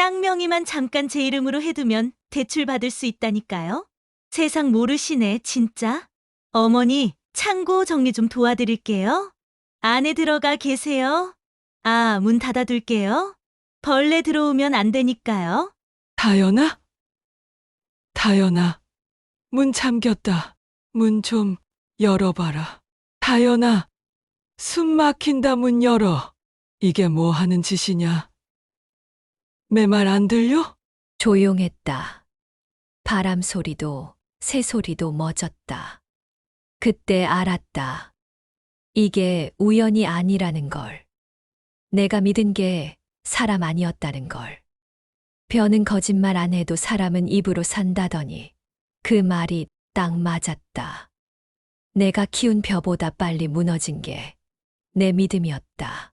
땅 명의만 잠깐 제 이름으로 해두면 대출 받을 수 있다니까요. 세상 모르시네, 진짜. 어머니, 창고 정리 좀 도와드릴게요. 안에 들어가 계세요. 아, 문 닫아둘게요. 벌레 들어오면 안 되니까요. 다연아? 다연아, 문 잠겼다. 문 좀 열어봐라. 다연아, 숨 막힌다. 문 열어. 이게 뭐 하는 짓이냐? 내 말 안 들려? 조용했다. 바람 소리도 새 소리도 멎었다. 그때 알았다. 이게 우연이 아니라는 걸. 내가 믿은 게 사람 아니었다는 걸. 벼는 거짓말 안 해도 사람은 입으로 산다더니 그 말이 딱 맞았다. 내가 키운 벼보다 빨리 무너진 게 내 믿음이었다.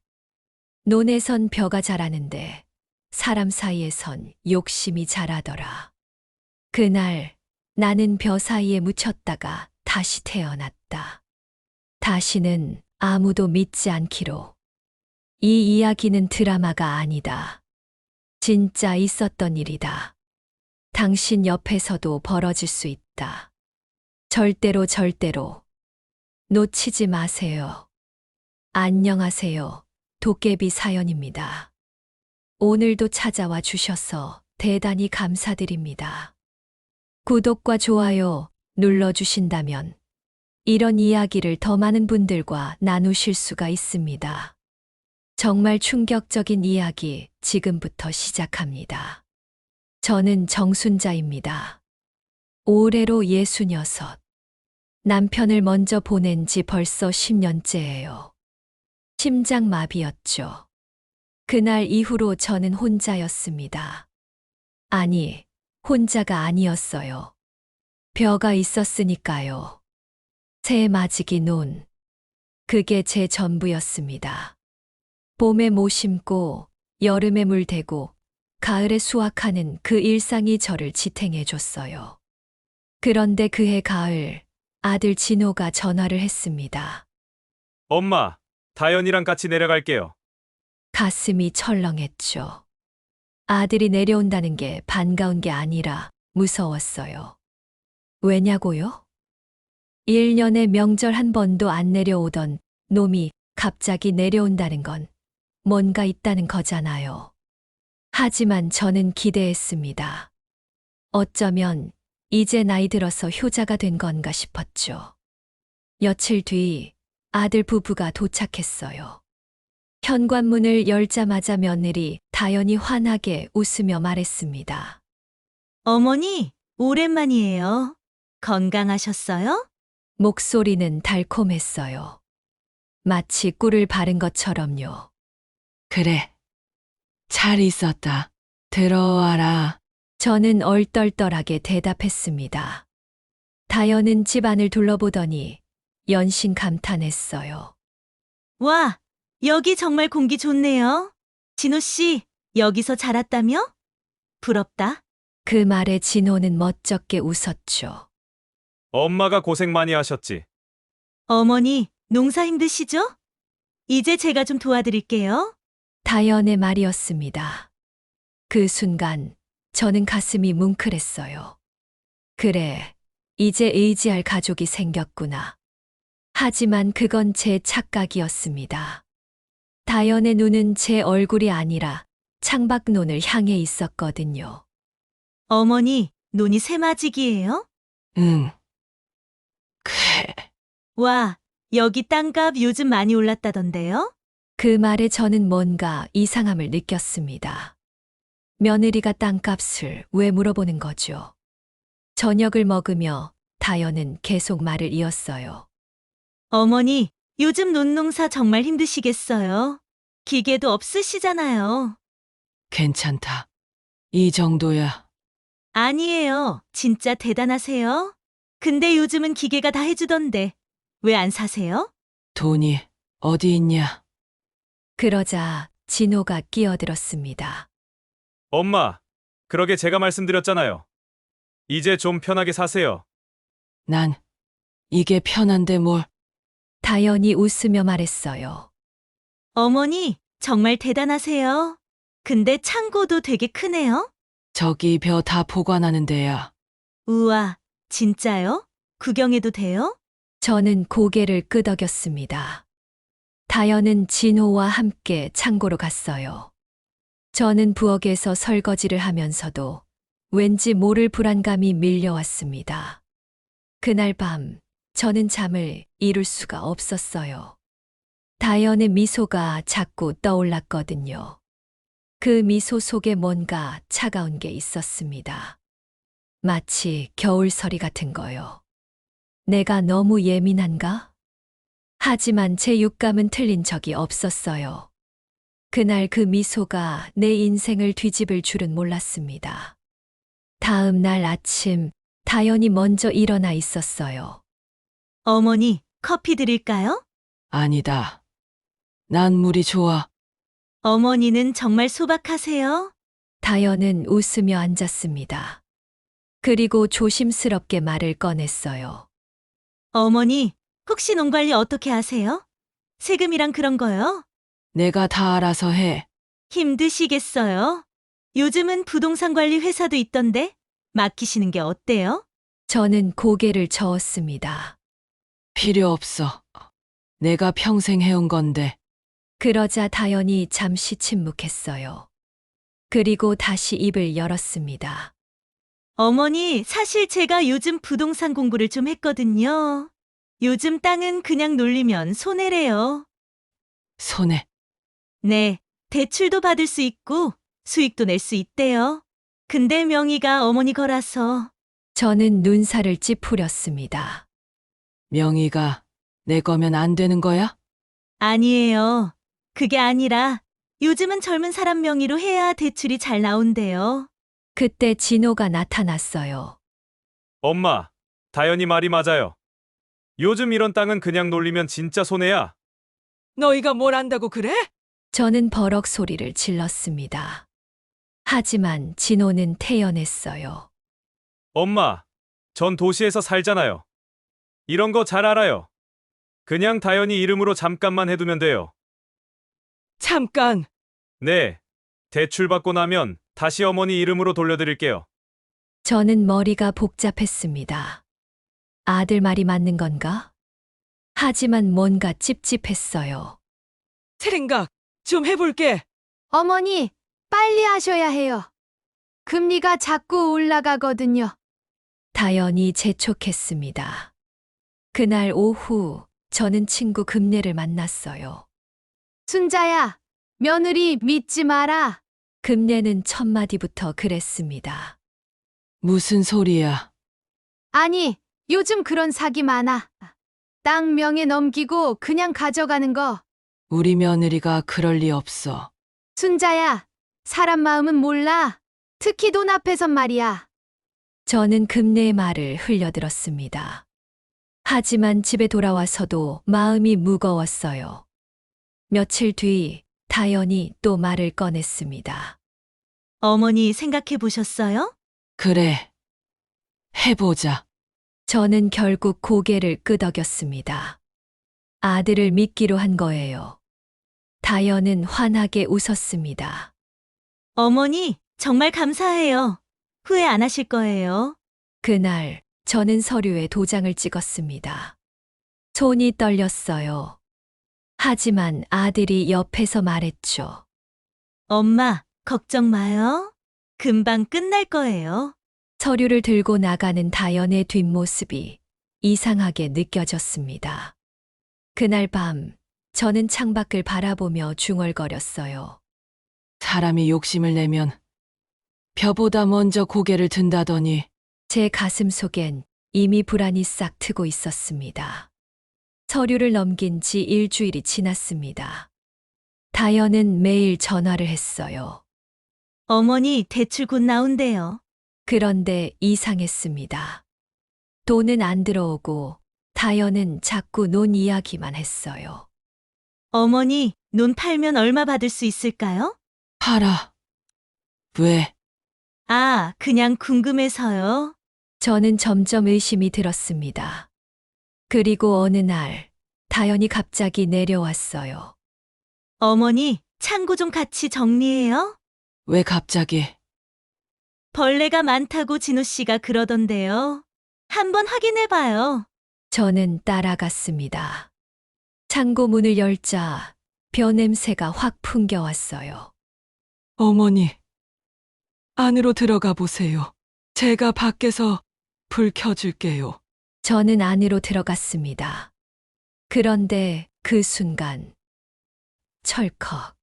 논에선 벼가 자라는데 사람 사이에선 욕심이 자라더라. 그날 나는 벼 사이에 묻혔다가 다시 태어났다. 다시는 아무도 믿지 않기로. 이 이야기는 드라마가 아니다. 진짜 있었던 일이다. 당신 옆에서도 벌어질 수 있다. 절대로 절대로 놓치지 마세요. 안녕하세요. 도깨비 사연입니다. 오늘도 찾아와 주셔서 대단히 감사드립니다. 구독과 좋아요 눌러주신다면 이런 이야기를 더 많은 분들과 나누실 수가 있습니다. 정말 충격적인 이야기 지금부터 시작합니다. 저는 정순자입니다. 올해로 66. 남편을 먼저 보낸 지 벌써 10년째예요. 심장마비였죠. 그날 이후로 저는 혼자였습니다. 아니, 혼자가 아니었어요. 벼가 있었으니까요. 새 맞이기 논. 그게 제 전부였습니다. 봄에 모 심고, 여름에 물 대고, 가을에 수확하는 그 일상이 저를 지탱해줬어요. 그런데 그해 가을, 아들 진호가 전화를 했습니다. 엄마, 다연이랑 같이 내려갈게요. 가슴이 철렁했죠. 아들이 내려온다는 게 반가운 게 아니라 무서웠어요. 왜냐고요? 1년에 명절 한 번도 안 내려오던 놈이 갑자기 내려온다는 건 뭔가 있다는 거잖아요. 하지만 저는 기대했습니다. 어쩌면 이제 나이 들어서 효자가 된 건가 싶었죠. 며칠 뒤 아들 부부가 도착했어요. 현관문을 열자마자 며느리 다연이 환하게 웃으며 말했습니다. 어머니, 오랜만이에요. 건강하셨어요? 목소리는 달콤했어요. 마치 꿀을 바른 것처럼요. 그래. 잘 있었다. 들어와라. 저는 얼떨떨하게 대답했습니다. 다연은 집안을 둘러보더니 연신 감탄했어요. 와, 여기 정말 공기 좋네요. 진호 씨, 여기서 자랐다며? 부럽다. 그 말에 진호는 멋쩍게 웃었죠. 엄마가 고생 많이 하셨지. 어머니, 농사 힘드시죠? 이제 제가 좀 도와드릴게요. 다연의 말이었습니다. 그 순간 저는 가슴이 뭉클했어요. 그래, 이제 의지할 가족이 생겼구나. 하지만 그건 제 착각이었습니다. 다연의 눈은 제 얼굴이 아니라 창밖논을 향해 있었거든요. 어머니, 논이 새마지기예요? 응. 그래. 와, 여기 땅값 요즘 많이 올랐다던데요? 그 말에 저는 뭔가 이상함을 느꼈습니다. 며느리가 땅값을 왜 물어보는 거죠? 저녁을 먹으며 다연은 계속 말을 이었어요. 어머니, 요즘 논농사 정말 힘드시겠어요. 기계도 없으시잖아요. 괜찮다. 이 정도야. 아니에요. 진짜 대단하세요. 근데 요즘은 기계가 다 해주던데 왜 안 사세요? 돈이 어디 있냐? 그러자 진호가 끼어들었습니다. 엄마, 그러게 제가 말씀드렸잖아요. 이제 좀 편하게 사세요. 난 이게 편한데 뭘. 다연이 웃으며 말했어요. 어머니, 정말 대단하세요. 근데 창고도 되게 크네요? 저기 벼 다 보관하는 데야. 우와, 진짜요? 구경해도 돼요? 저는 고개를 끄덕였습니다. 다연은 진호와 함께 창고로 갔어요. 저는 부엌에서 설거지를 하면서도 왠지 모를 불안감이 밀려왔습니다. 그날 밤 저는 잠을 이룰 수가 없었어요. 다연의 미소가 자꾸 떠올랐거든요. 그 미소 속에 뭔가 차가운 게 있었습니다. 마치 겨울서리 같은 거요. 내가 너무 예민한가? 하지만 제 육감은 틀린 적이 없었어요. 그날 그 미소가 내 인생을 뒤집을 줄은 몰랐습니다. 다음 날 아침, 다연이 먼저 일어나 있었어요. 어머니, 커피 드릴까요? 아니다. 난 물이 좋아. 어머니는 정말 소박하세요? 다연은 웃으며 앉았습니다. 그리고 조심스럽게 말을 꺼냈어요. 어머니, 혹시 농 관리 어떻게 하세요? 세금이랑 그런 거요? 내가 다 알아서 해. 힘드시겠어요? 요즘은 부동산 관리 회사도 있던데 맡기시는 게 어때요? 저는 고개를 저었습니다. 필요 없어. 내가 평생 해온 건데. 그러자 다연이 잠시 침묵했어요. 그리고 다시 입을 열었습니다. 어머니, 사실 제가 요즘 부동산 공부를 좀 했거든요. 요즘 땅은 그냥 놀리면 손해래요. 손에. 네, 대출도 받을 수 있고 수익도 낼 수 있대요. 근데 명의가 어머니 거라서. 저는 눈살을 찌푸렸습니다. 명의가 내 거면 안 되는 거야? 아니에요. 그게 아니라 요즘은 젊은 사람 명의로 해야 대출이 잘 나온대요. 그때 진호가 나타났어요. 엄마, 다연이 말이 맞아요. 요즘 이런 땅은 그냥 놀리면 진짜 손해야. 너희가 뭘 안다고 그래? 저는 버럭 소리를 질렀습니다. 하지만 진호는 태연했어요. 엄마, 전 도시에서 살잖아요. 이런 거 잘 알아요. 그냥 다연이 이름으로 잠깐만 해두면 돼요. 잠깐. 네, 대출 받고 나면 다시 어머니 이름으로 돌려드릴게요. 저는 머리가 복잡했습니다. 아들 말이 맞는 건가? 하지만 뭔가 찝찝했어요. 생각 좀 해볼게. 어머니, 빨리 하셔야 해요. 금리가 자꾸 올라가거든요. 다연이 재촉했습니다. 그날 오후 저는 친구 금례를 만났어요. 순자야, 며느리 믿지 마라. 금례는 첫 마디부터 그랬습니다. 무슨 소리야? 아니, 요즘 그런 사기 많아. 땅 명에 넘기고 그냥 가져가는 거. 우리 며느리가 그럴 리 없어. 순자야, 사람 마음은 몰라. 특히 돈 앞에선 말이야. 저는 금례의 말을 흘려들었습니다. 하지만 집에 돌아와서도 마음이 무거웠어요. 며칠 뒤 다연이 또 말을 꺼냈습니다. 어머니 생각해 보셨어요? 그래. 해보자. 저는 결국 고개를 끄덕였습니다. 아들을 믿기로 한 거예요. 다연은 환하게 웃었습니다. 어머니, 정말 감사해요. 후회 안 하실 거예요. 그날 저는 서류에 도장을 찍었습니다. 손이 떨렸어요. 하지만 아들이 옆에서 말했죠. 엄마, 걱정 마요. 금방 끝날 거예요. 서류를 들고 나가는 다연의 뒷모습이 이상하게 느껴졌습니다. 그날 밤 저는 창밖을 바라보며 중얼거렸어요. 사람이 욕심을 내면 벼보다 먼저 고개를 든다더니. 제 가슴 속엔 이미 불안이 싹 트고 있었습니다. 서류를 넘긴 지 일주일이 지났습니다. 다연은 매일 전화를 했어요. 어머니 대출 곧 나온대요. 그런데 이상했습니다. 돈은 안 들어오고 다연은 자꾸 논 이야기만 했어요. 어머니, 논 팔면 얼마 받을 수 있을까요? 팔아. 왜? 아, 그냥 궁금해서요. 저는 점점 의심이 들었습니다. 그리고 어느 날 다연이 갑자기 내려왔어요. 어머니, 창고 좀 같이 정리해요. 왜 갑자기? 벌레가 많다고 진우 씨가 그러던데요. 한번 확인해 봐요. 저는 따라갔습니다. 창고 문을 열자 벼 냄새가 확 풍겨왔어요. 어머니, 안으로 들어가 보세요. 제가 밖에서 불 켜줄게요. 저는 안으로 들어갔습니다. 그런데 그 순간 철컥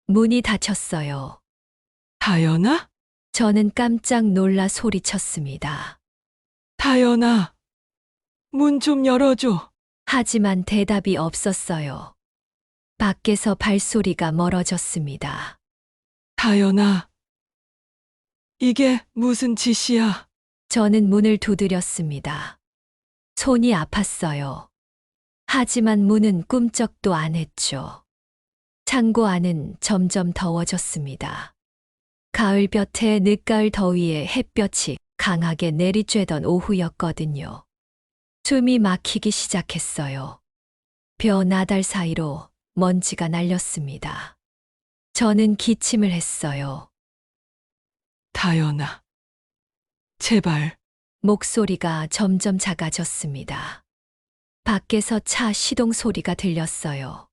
문이 닫혔어요. 다연아? 저는 깜짝 놀라 소리쳤습니다. 다연아, 문 좀 열어줘. 하지만 대답이 없었어요. 밖에서 발소리가 멀어졌습니다. 다연아, 이게 무슨 짓이야? 저는 문을 두드렸습니다. 손이 아팠어요. 하지만 문은 꿈쩍도 안 했죠. 창고 안은 점점 더워졌습니다. 가을볕에 늦가을 더위에 햇볕이 강하게 내리쬐던 오후였거든요. 숨이 막히기 시작했어요. 벼 나달 사이로 먼지가 날렸습니다. 저는 기침을 했어요. 다연아, 제발. 목소리가 점점 작아졌습니다. 밖에서 차 시동 소리가 들렸어요.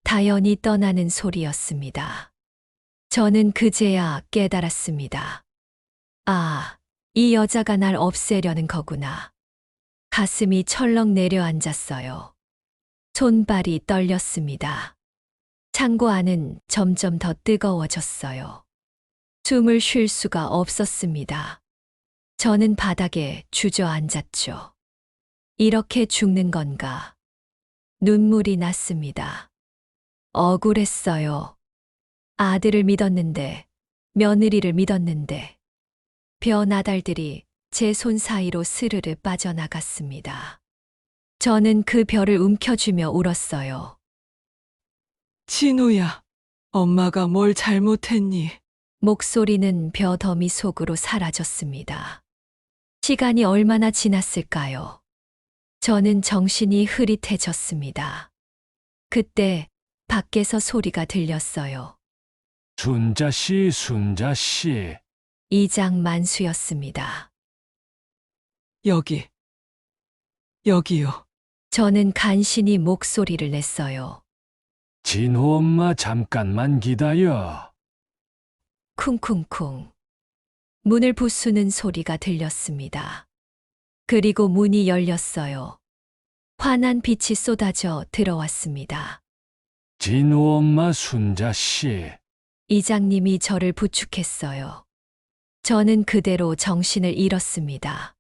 다연이 떠나는 소리였습니다. 저는 그제야 깨달았습니다. 아, 이 여자가 날 없애려는 거구나. 가슴이 철렁 내려앉았어요. 손발이 떨렸습니다. 창고 안은 점점 더 뜨거워졌어요. 숨을 쉴 수가 없었습니다. 저는 바닥에 주저앉았죠. 이렇게 죽는 건가? 눈물이 났습니다. 억울했어요. 아들을 믿었는데, 며느리를 믿었는데, 벼 나달들이 제 손 사이로 스르르 빠져나갔습니다. 저는 그 벼를 움켜쥐며 울었어요. 진우야, 엄마가 뭘 잘못했니? 목소리는 벼 더미 속으로 사라졌습니다. 시간이 얼마나 지났을까요? 저는 정신이 흐릿해졌습니다. 그때 밖에서 소리가 들렸어요. 순자씨, 순자씨. 이장 만수였습니다. 여기요. 저는 간신히 목소리를 냈어요. 진호 엄마 잠깐만 기다려. 쿵쿵쿵. 문을 부수는 소리가 들렸습니다. 그리고 문이 열렸어요. 환한 빛이 쏟아져 들어왔습니다. 진호 엄마 순자씨. 이장님이 저를 부축했어요. 저는 그대로 정신을 잃었습니다.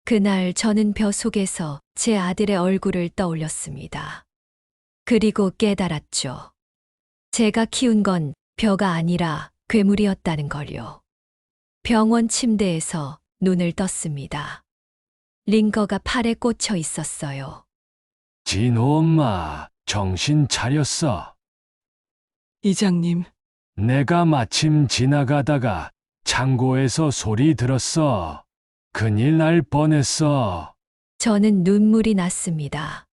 그날 저는 벼 속에서 제 아들의 얼굴을 떠올렸습니다. 그리고 깨달았죠. 제가 키운 건 벼가 아니라 괴물이었다는 걸요. 병원 침대에서 눈을 떴습니다. 링거가 팔에 꽂혀 있었어요. 진호 엄마 정신 차렸어. 이장님, 내가 마침 지나가다가 창고에서 소리 들었어. 큰일 날 뻔했어. 저는 눈물이 났습니다.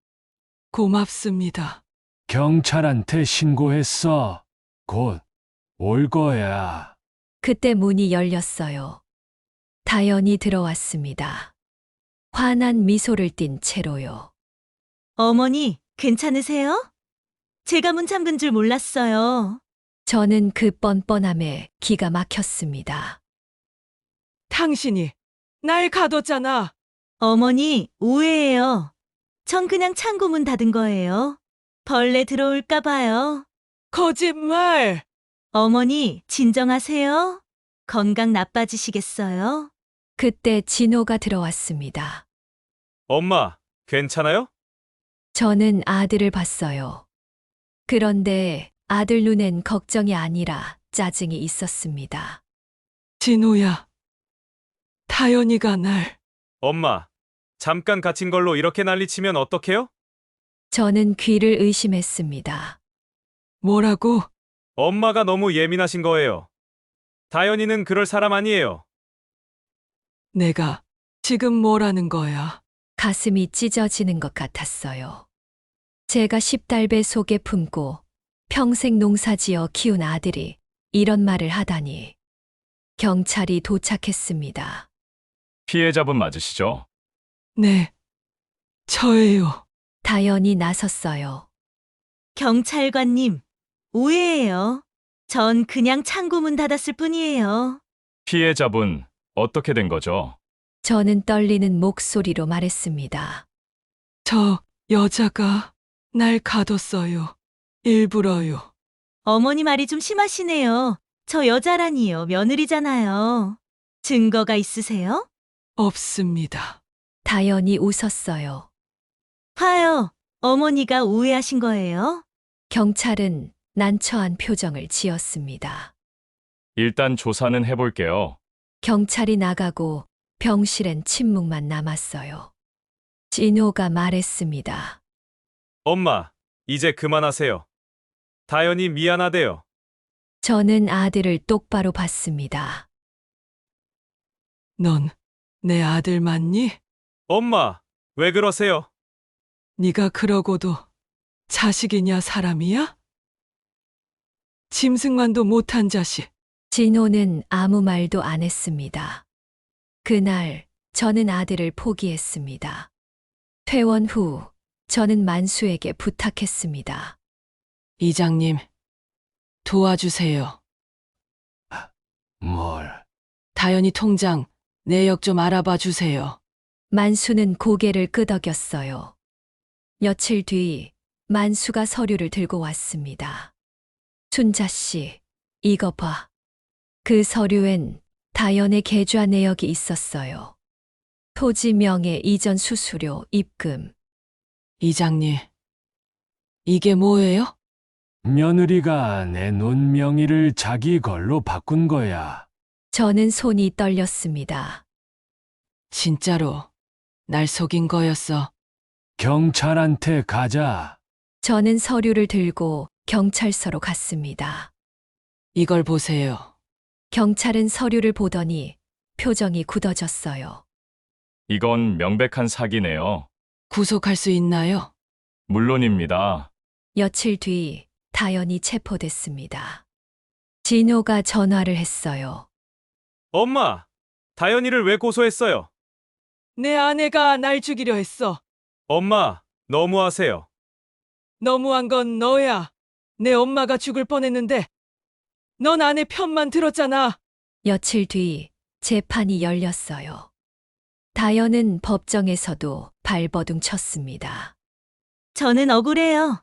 고맙습니다. 경찰한테 신고했어. 곧 올 거야. 그때 문이 열렸어요. 다연이 들어왔습니다. 환한 미소를 띤 채로요. 어머니, 괜찮으세요? 제가 문 잠근 줄 몰랐어요. 저는 그 뻔뻔함에 기가 막혔습니다. 당신이 날 가뒀잖아. 어머니, 오해예요. 전 그냥 창고 문 닫은 거예요. 벌레 들어올까 봐요. 거짓말. 어머니, 진정하세요. 건강 나빠지시겠어요? 그때 진호가 들어왔습니다. 엄마, 괜찮아요? 저는 아들을 봤어요. 그런데 아들 눈엔 걱정이 아니라 짜증이 있었습니다. 진호야, 다연이가 날. 엄마, 잠깐 갇힌 걸로 이렇게 난리치면 어떡해요? 저는 귀를 의심했습니다. 뭐라고? 엄마가 너무 예민하신 거예요. 다연이는 그럴 사람 아니에요. 내가 지금 뭐라는 거야? 가슴이 찢어지는 것 같았어요. 제가 10달배 속에 품고 평생 농사지어 키운 아들이 이런 말을 하다니. 경찰이 도착했습니다. 피해자분 맞으시죠? 네, 저예요. 다연이 나섰어요. 경찰관님, 오해예요. 전 그냥 창고 문 닫았을 뿐이에요. 피해자분 어떻게 된 거죠? 저는 떨리는 목소리로 말했습니다. 저 여자가 날 가뒀어요. 일부러요. 어머니 말이 좀 심하시네요. 저 여자라니요. 며느리잖아요. 증거가 있으세요? 없습니다. 다연이 웃었어요. 봐요. 어머니가 오해하신 거예요. 경찰은 난처한 표정을 지었습니다. 일단 조사는 해볼게요. 경찰이 나가고 병실엔 침묵만 남았어요. 진호가 말했습니다. 엄마, 이제 그만하세요. 다연이 미안하대요. 저는 아들을 똑바로 봤습니다. 넌 내 아들 맞니? 엄마, 왜 그러세요? 네가 그러고도 자식이냐 사람이야? 짐승만도 못한 자식. 진호는 아무 말도 안 했습니다. 그날 저는 아들을 포기했습니다. 퇴원 후 저는 만수에게 부탁했습니다. 이장님, 도와주세요. 뭘? 다연이 통장 내역 좀 알아봐 주세요. 만수는 고개를 끄덕였어요. 며칠 뒤 만수가 서류를 들고 왔습니다. 순자 씨, 이거 봐. 그 서류엔 다연의 계좌 내역이 있었어요. 토지 명의 이전 수수료, 입금. 이장님, 이게 뭐예요? 며느리가 내 논 명의를 자기 걸로 바꾼 거야. 저는 손이 떨렸습니다. 진짜로 날 속인 거였어. 경찰한테 가자. 저는 서류를 들고 경찰서로 갔습니다. 이걸 보세요. 경찰은 서류를 보더니 표정이 굳어졌어요. 이건 명백한 사기네요. 구속할 수 있나요? 물론입니다. 며칠 뒤 다연이 체포됐습니다. 진호가 전화를 했어요. 엄마, 다연이를 왜 고소했어요? 내 아내가 날 죽이려 했어. 엄마, 너무하세요. 너무한 건 너야. 내 엄마가 죽을 뻔했는데 넌 아내 편만 들었잖아. 며칠 뒤 재판이 열렸어요. 다연은 법정에서도 발버둥 쳤습니다. 저는 억울해요.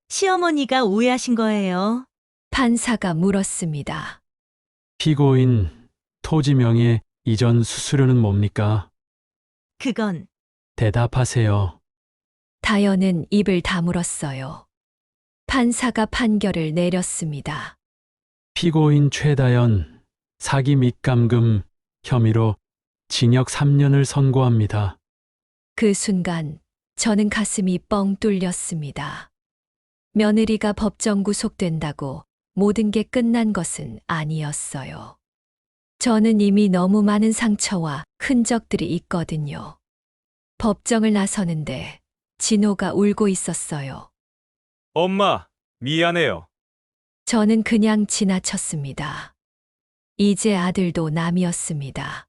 시어머니가 오해하신 거예요. 판사가 물었습니다. 피고인 토지 명의 이전 수수료는 뭡니까? 그건 대답하세요. 다연은 입을 다물었어요. 판사가 판결을 내렸습니다. 피고인 최다연 사기 및 감금 혐의로 징역 3년을 선고합니다. 그 순간 저는 가슴이 뻥 뚫렸습니다. 며느리가 법정 구속된다고 모든 게 끝난 것은 아니었어요. 저는 이미 너무 많은 상처와 흔적들이 있거든요. 법정을 나서는데 진호가 울고 있었어요. 엄마, 미안해요. 저는 그냥 지나쳤습니다. 이제 아들도 남이었습니다.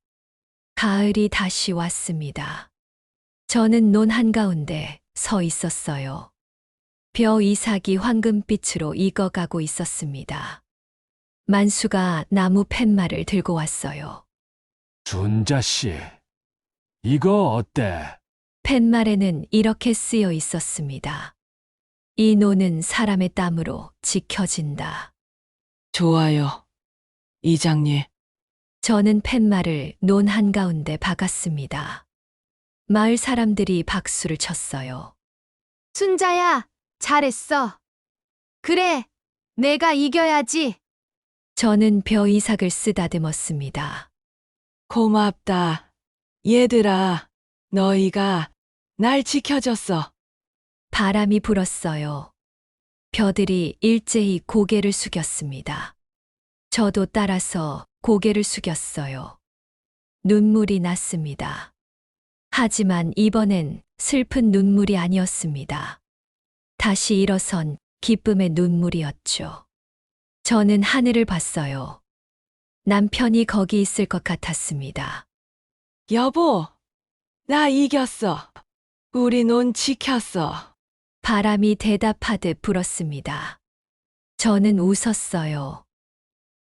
가을이 다시 왔습니다. 저는 논 한가운데 서 있었어요. 벼 이삭이 황금빛으로 익어가고 있었습니다. 만수가 나무 팻말을 들고 왔어요. 순자 씨, 이거 어때? 팻말에는 이렇게 쓰여 있었습니다. 이 논은 사람의 땀으로 지켜진다. 좋아요. 이장님, 저는 팻말을 논 한가운데 박았습니다. 마을 사람들이 박수를 쳤어요. 순자야, 잘했어. 그래, 내가 이겨야지. 저는 벼 이삭을 쓰다듬었습니다. 고맙다. 얘들아, 너희가 날 지켜줬어. 바람이 불었어요. 벼들이 일제히 고개를 숙였습니다. 저도 따라서 고개를 숙였어요. 눈물이 났습니다. 하지만 이번엔 슬픈 눈물이 아니었습니다. 다시 일어선 기쁨의 눈물이었죠. 저는 하늘을 봤어요. 남편이 거기 있을 것 같았습니다. 여보, 나 이겼어. 우리 논 지켰어. 바람이 대답하듯 불었습니다. 저는 웃었어요.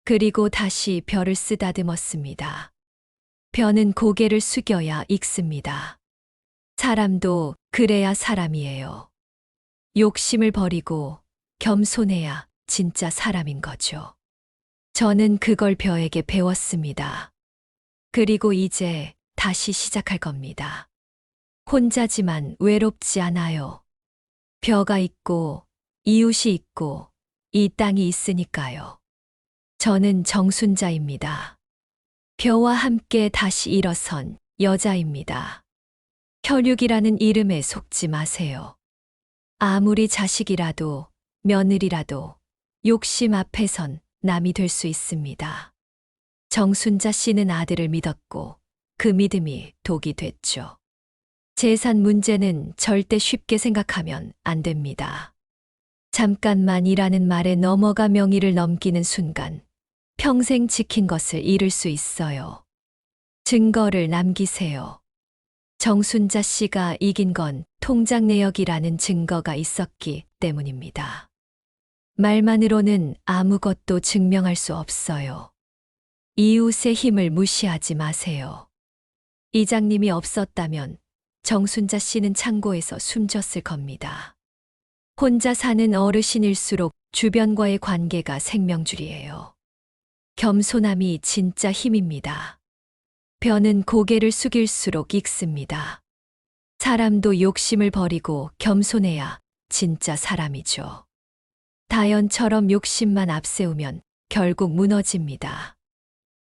그리고 다시 벼를 쓰다듬었습니다. 벼는 고개를 숙여야 익습니다. 사람도 그래야 사람이에요. 욕심을 버리고 겸손해야 진짜 사람인 거죠. 저는 그걸 벼에게 배웠습니다. 그리고 이제 다시 시작할 겁니다. 혼자지만 외롭지 않아요. 벼가 있고 이웃이 있고 이 땅이 있으니까요. 저는 정순자입니다. 벼와 함께 다시 일어선 여자입니다. 혈육이라는 이름에 속지 마세요. 아무리 자식이라도 며느리라도 욕심 앞에선 남이 될 수 있습니다. 정순자 씨는 아들을 믿었고 그 믿음이 독이 됐죠. 재산 문제는 절대 쉽게 생각하면 안 됩니다. 잠깐만이라는 말에 넘어가 명의를 넘기는 순간 평생 지킨 것을 잃을 수 있어요. 증거를 남기세요. 정순자 씨가 이긴 건 통장 내역이라는 증거가 있었기 때문입니다. 말만으로는 아무것도 증명할 수 없어요. 이웃의 힘을 무시하지 마세요. 이장님이 없었다면 정순자 씨는 창고에서 숨졌을 겁니다. 혼자 사는 어르신일수록 주변과의 관계가 생명줄이에요. 겸손함이 진짜 힘입니다. 벼는 고개를 숙일수록 익습니다. 사람도 욕심을 버리고 겸손해야 진짜 사람이죠. 다연처럼 욕심만 앞세우면 결국 무너집니다.